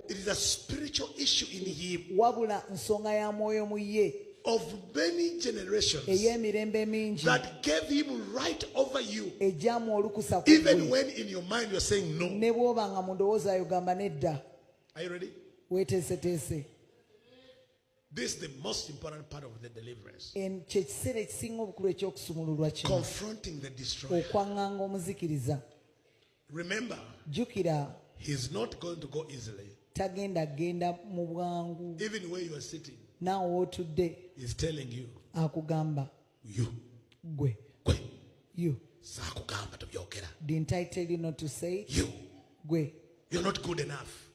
It is a spiritual issue in him. Wabula nsonga ya mwoyo mu ye. Of many generations that gave him right over you, even when in your mind you're saying no. Are you ready? This is the most important part of the deliverance. Confronting the destroyer. Remember, he's not going to go easily. Even where you are sitting, now today he's telling you, you didn't I tell you not to say it? You're not good enough.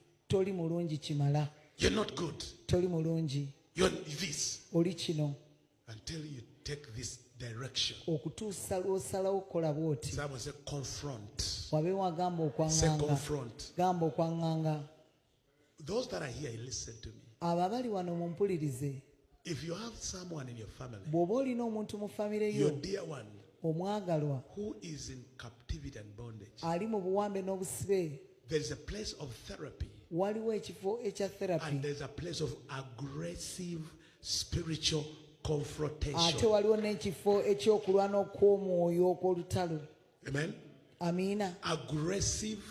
You're not good. You're this until you take this direction. Someone say confront. Say confront. Those that are here, listen to me. If you have someone in your family, your dear one, who is in captivity and bondage, there is a place of therapy, and there's a place of aggressive spiritual confrontation. Amen. Aggressive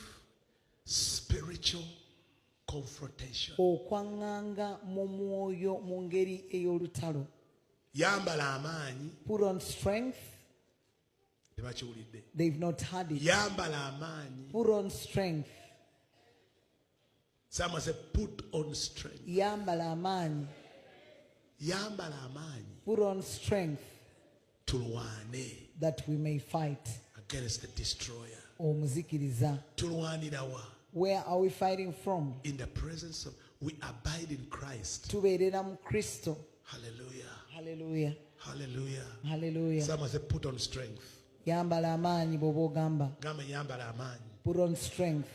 spiritual confrontation. Yambala amaanyi. Put on strength. They've not had it. Yambala amaanyi. Put on strength. Someone say put on strength. Yambala amaanyi. Yambala amaanyi. Put on strength. Tulwane. That we may fight against the destroyer. Tulwanirawa. Where are we fighting from? In the presence of, we abide in Christ. Hallelujah. Hallelujah. Hallelujah. Hallelujah. Someone say put on strength. Yambala amaanyi bobo gamba. Gamba yambala amaanyi. Put on strength.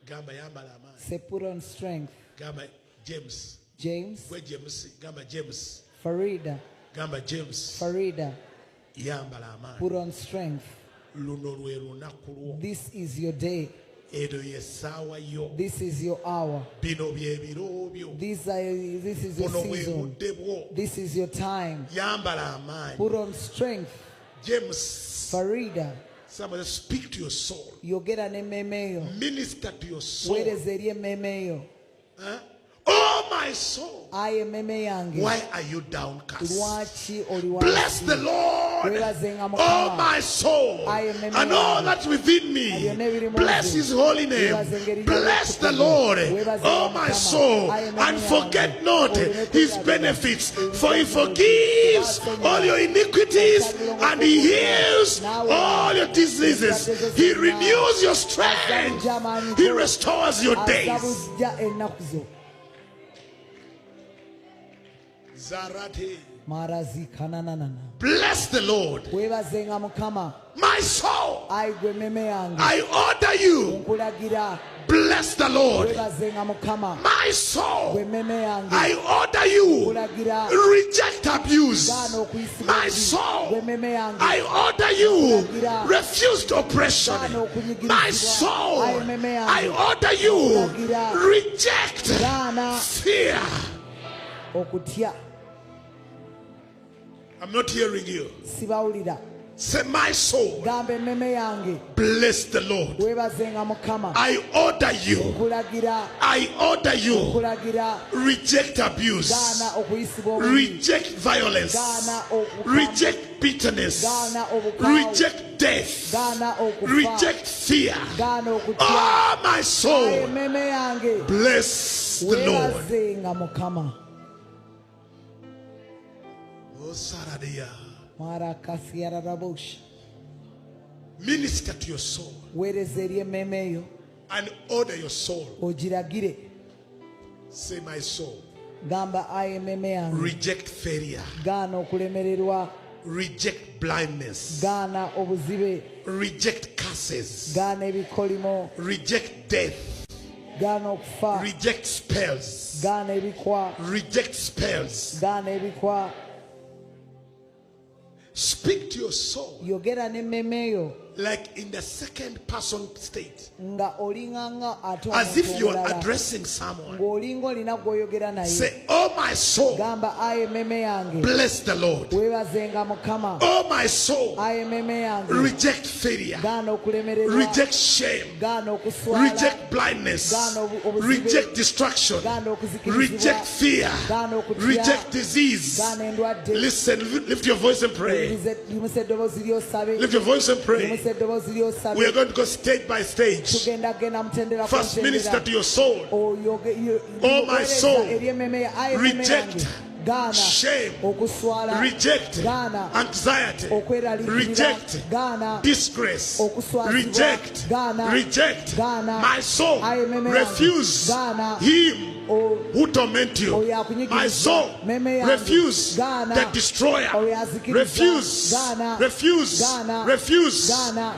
Gamba yambala amaanyi. Say put on strength. Gamba James. James. Where James? Gamba James. Farida. Gamba James. Farida. Yambala amaanyi. Put on strength. This is your day. This is your hour. This is your season. This is your time. Put on strength. James. Farida. Somebody speak to your soul. Minister to your soul. Huh? Oh my soul, why are you downcast? Bless the Lord, oh my soul, and all that's within me. Bless his holy name. Bless the Lord, oh my soul, and forget not his benefits, for he forgives all your iniquities and he heals all your diseases. He renews your strength. He restores your days. Bless the Lord. My soul, I order you. Bless the Lord. My soul, I order you. Reject abuse. My soul, I order you. Refuse oppression. My soul, I order you. Reject fear. I'm not hearing you. Say, my soul, bless the Lord. I order you. I order you. Reject abuse. Reject violence. Reject bitterness. Reject death. Reject fear. Oh, my soul, bless the Lord. Minister to your soul and order your soul. Say, my soul, reject failure, reject blindness, reject curses, reject death, reject spells, reject spells. Speak to your soul like in the second person state, as if you are addressing someone. Say, oh my soul, bless the Lord. Oh my soul, reject failure, reject shame, reject blindness, reject destruction, reject fear, reject disease. Listen, lift your voice and pray. Lift your voice and pray. We are going to go stage by stage. First, minister to your soul. Oh my soul, reject shame, reject anxiety, reject disgrace, reject my soul, refuse him who torment you. My soul, refuse the destroyer, refuse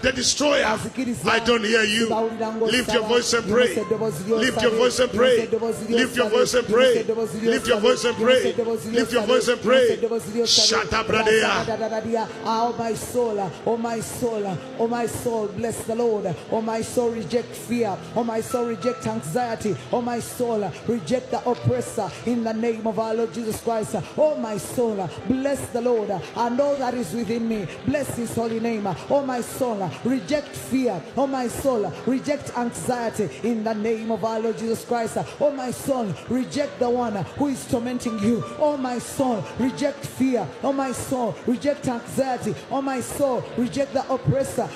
the destroyer. I don't hear you. Lift your voice and pray. Lift your voice and pray. Lift your voice and pray. Lift your voice and pray. Lift your voice and pray. Shut up, brother. Oh my soul, oh my soul, oh my soul, bless the Lord. Oh my soul, reject fear. Oh my soul, reject anxiety. Oh my soul, reject the oppressor in the name of our Lord Jesus Christ. Oh my soul, bless the Lord and all that is within me. Bless his holy name. Oh my soul, reject fear. Oh my soul, reject anxiety in the name of our Lord Jesus Christ. Oh my soul, reject the one who is tormenting you. Oh my soul, reject fear. Oh my soul, reject anxiety. Oh my soul, reject the oppressor.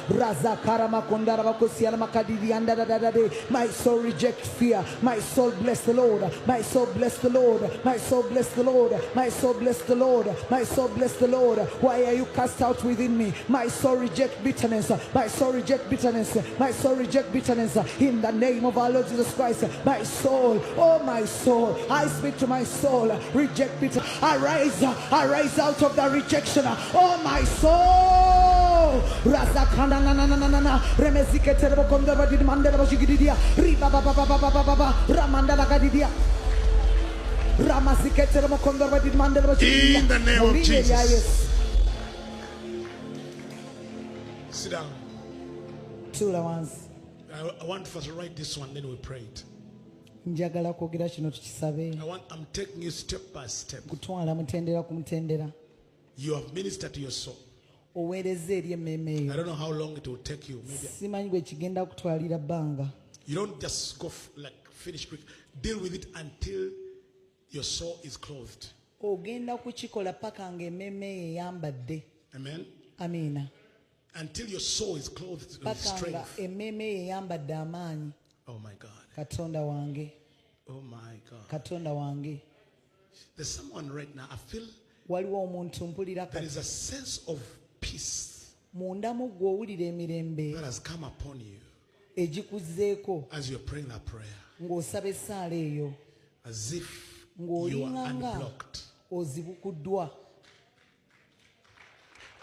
My soul, reject fear. My soul, bless the Lord. My soul, bless the Lord. My soul, bless the Lord. My soul, bless the Lord. My soul, bless the Lord. Why are you cast out within me? My soul, reject bitterness. My soul, reject bitterness. My soul, reject bitterness in the name of our Lord Jesus Christ. My soul, oh my soul, I speak to my soul, reject bitterness. Arise out of the rejection. Oh my soul, in the name of Jesus. Sit down. I want first to write this one, then we pray it. I'm taking you step by step. You have ministered to your soul. I don't know how long it will take you. Maybe. You don't just go like finish quick. Deal with it until your soul is clothed. Amen. Until your soul is clothed with strength. Oh my God. Oh my God. There's someone right now, I feel there is a sense of peace that has come upon you as you're praying that prayer. As if you are unblocked.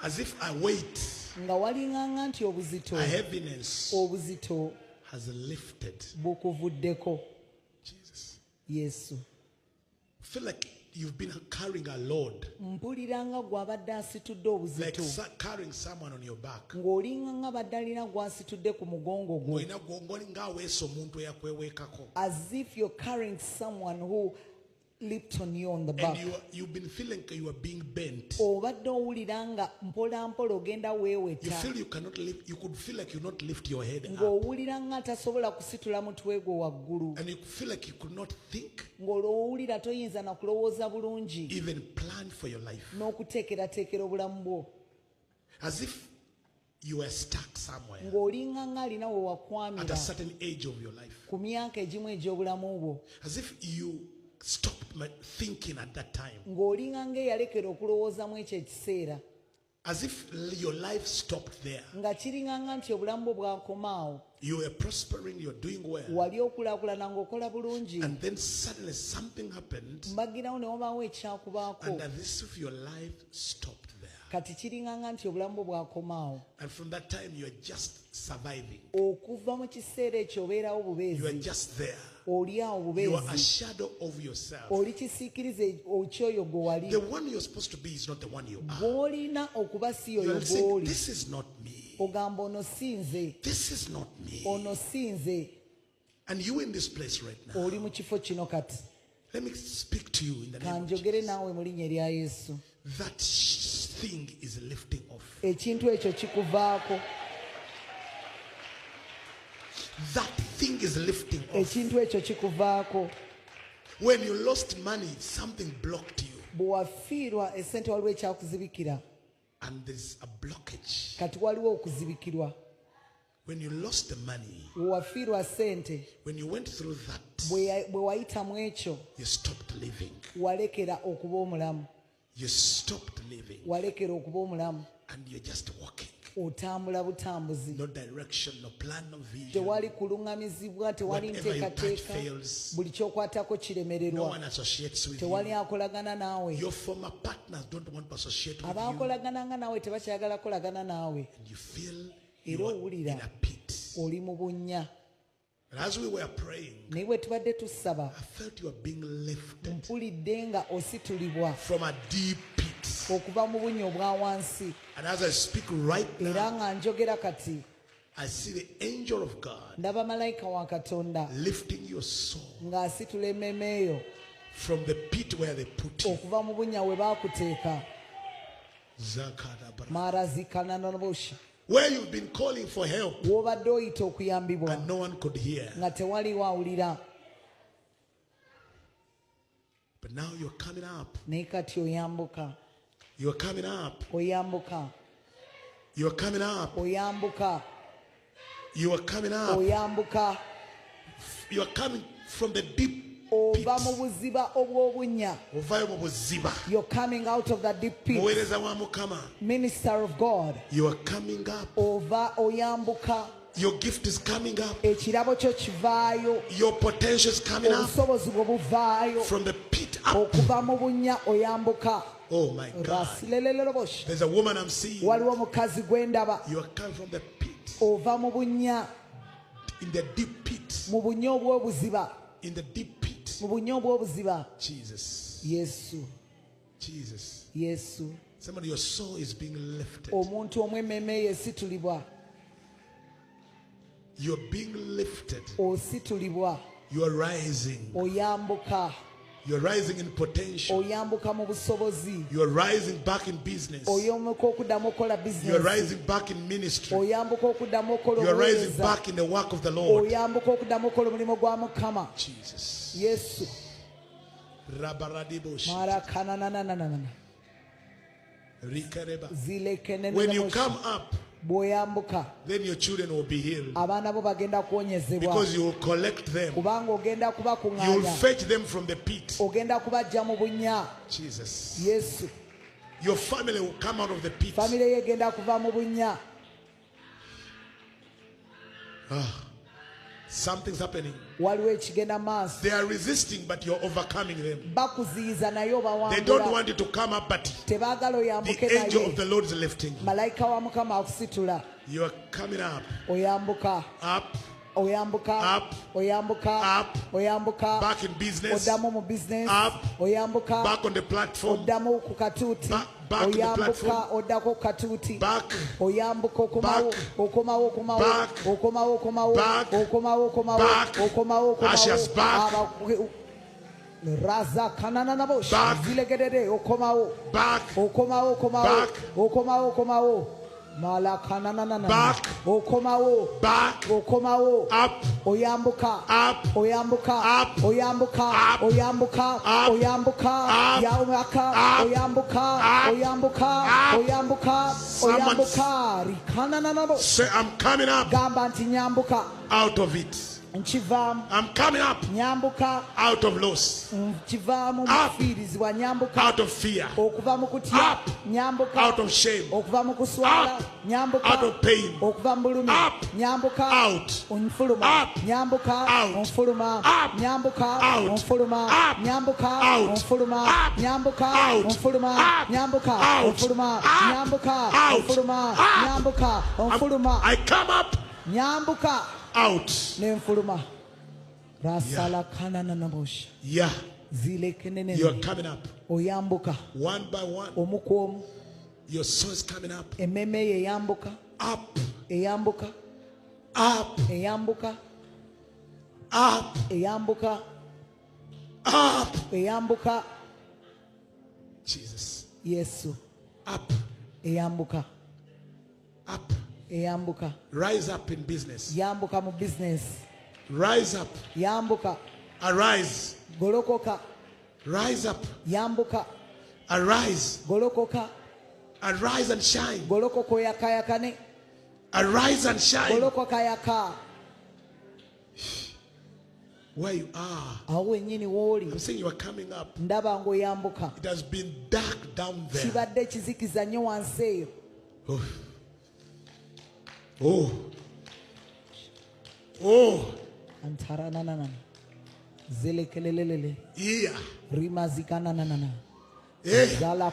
As if a weight, a heaviness has lifted. Jesus. Yes. I feel like you've been carrying a load. Like carrying someone on your back. As if you're carrying someone who leaped on you on the back. And you've been feeling you are being bent. You feel you cannot lift. You could feel like you not lift your head up. And you feel like you could not think. Even plan for your life. As if you were stuck somewhere at a certain age of your life. As if you stopped thinking at that time. As if your life stopped there. You were prospering, you're doing well. And then suddenly something happened. And as if your life stopped there. And from that time you are just surviving. You are just there. You are a shadow of yourself. The one you're supposed to be is not the one you are. You are saying, this is not me. This is not me. And you in this place right now. Let me speak to you in the name of Jesus. That thing is lifting off. That thing is lifting off. When you lost money, something blocked you. And there's a blockage. When you lost the money, when you went through that, you stopped living. You stopped living. And you're just walking. No direction, no plan, no vision. Whatever you touch fails. No one associates with you. Your former partners don't want to associate with you. And you feel you're in a pit. And as we were praying, I felt you were being lifted from a deep pit. And as I speak right now, I see the angel of God lifting your soul from the pit where they put you. Where you've been calling for help and no one could hear. But now you're coming up. You're coming up. You're coming up. You are coming up. You are coming from the deep pit. You're coming out of that deep pit. Minister of God. You are coming up. Your gift is coming up. Your potential is coming up. From the pit up. Oh my God. There's a woman I'm seeing. You are coming from the pit. In the deep pit. In the deep pit. Jesus. Jesus. Somebody, your soul is being lifted. You're being lifted. You are rising. You're rising in potential. You're rising back in business. You're rising back in ministry. You're rising back in the work of the Lord. Jesus. Yes. When you come up, then your children will be healed. Because you will collect them. You will fetch them from the pit. Jesus. Yes. Your family will come out of the pit. Something's happening. They are resisting, but you're overcoming them. They don't want you to come up, but the angel of the Lord is lifting you. You are coming up. Up. Up. Back in business. Up. Back on the platform. Back on the platform. Back. Back. Ashes back. Back. Back. Up. Oyambuka. Up. Oyambuka. Up. Oyambuka. Up. Oyambuka. Up. Oyambuka. Up. Oyambuka. Up. Oyambuka. Up. Oyambuka. Up. Oyambuka. Oyambuka. Rikana. Say, I'm coming up. Gamba nti nyambuka. Out of it. I'm coming up. Nyambuka. Out of loss. Up. Out of fear. Up. Nyambuka. Out of shame. Up. Nyambuka. Out of pain. Up. Nyambuka. Out. Up. Nyambuka. Out. Up. Nyambuka. Out. Up. Nyambuka. Out. Up. Nyambuka. Out. Up. Nyambuka. Out. Nyambuka. Nyambuka. I come up. Nyambuka. Out. Nemfuluma. Rasala kanana nabosh. Yeah. Zile kenene. You're coming up. Oyambuka. One by one. Omukomu. Your soul is coming up. Ememe ye yambuka. Up. eyambuka up, eyambuka up, eyambuka up. eyambuka Jesus. Yesu Up, eyambuka up. eyambuka Rise up in business. yambuka mu business Rise up. yambuka Arise. golokoka Rise up. yambuka Arise. golokoka Arise and shine. golokoka oyakayakane Arise and shine. golokoka yaka Where you are. awo wennyini w'oli I'm saying you are coming up. ndaba ng'oyambuka It has been dark down there. kibadde kizikiza nnyo wansi eyo Oh. Oh. Oh. antarananana zelekelelelele Yeah. rimazikananana Yeah. zala